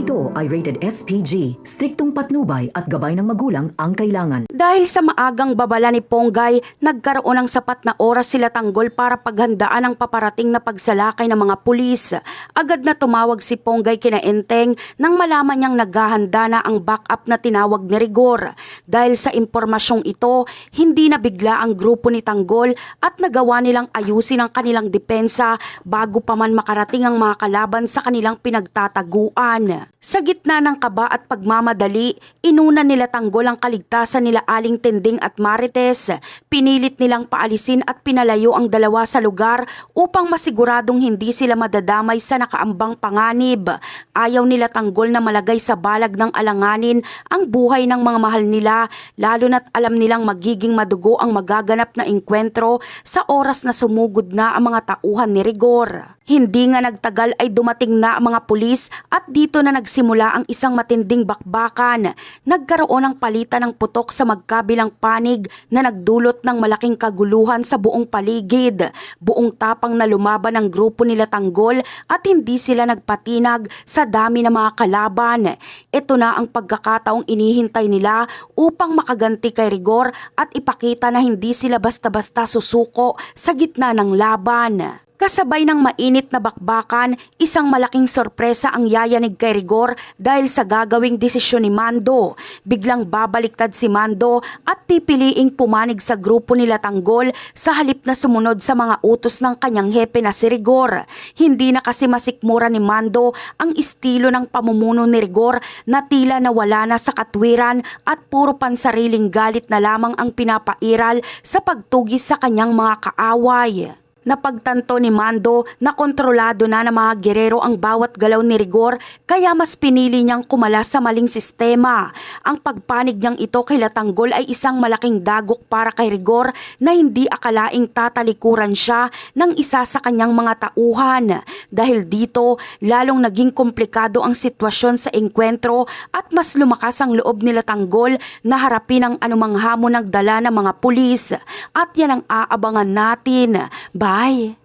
ito ay rated SPG. Striktong patnubay at gabay ng magulang ang kailangan. Dahil sa maagang babala ni Ponggay, nagkaroon ng sapat na oras sila Tanggol para paghandaan ang paparating na pagsalakay ng mga pulis. Agad na tumawag si Ponggay kina Enteng nang malaman niyang naghahanda na ang backup na tinawag ni Rigor. Dahil sa impormasyong ito, hindi na bigla ang grupo ni Tanggol at nagawa nilang ayusin ang kanilang depensa bago pa man makarating ang mga kalaban sa kanilang pinagtataguan. Sa gitna ng kaba at pagmamadali, inuna nila Tanggol ang kaligtasan nila Aling Tending at Marites. Pinilit nilang paalisin at pinalayo ang dalawa sa lugar upang masiguradong hindi sila madadamay sa nakaambang panganib. Ayaw nila Tanggol na malagay sa balag ng alanganin ang buhay ng mga mahal nila, lalo na't alam nilang magiging madugo ang magaganap na engkwentro sa oras na sumugod na ang mga tauhan ni Rigor. Hindi nga nagtagal ay dumating na ang mga pulis at dito na nagsimula ang isang matinding bakbakan. Nagkaroon ng palitan ng putok sa magkabilang panig na nagdulot ng malaking kaguluhan sa buong paligid. Buong tapang na lumaban ang grupo nila Tanggol at hindi sila nagpatinag sa dami ng mga kalaban. Ito na ang pagkakataong inihintay nila upang makaganti kay Rigor at ipakita na hindi sila basta-basta susuko sa gitna ng laban. Kasabay ng mainit na bakbakan, isang malaking sorpresa ang yayanig kay Rigor dahil sa gagawing desisyon ni Mando. Biglang babaliktad si Mando at pipiliing pumanig sa grupo nila Tanggol sa halip na sumunod sa mga utos ng kanyang hepe na si Rigor. Hindi na kasi masikmura ni Mando ang estilo ng pamumuno ni Rigor na tila nawala na sa katwiran at puro pansariling galit na lamang ang pinapairal sa pagtugis sa kanyang mga kaaway. Napagtanto ni Mando na kontrolado na ng mga gerero ang bawat galaw ni Rigor kaya mas pinili niyang kumala sa maling sistema. Ang pagpanig niyang ito kay Tanggol ay isang malaking dagok para kay Rigor na hindi akalaing tatalikuran siya ng isa sa kanyang mga tauhan. Dahil dito, lalong naging komplikado ang sitwasyon sa engkwentro at mas lumakas ang loob nila Tanggol na harapin ang anumang hamon ng dala ng mga pulis. At yan ang aabangan natin. Bye!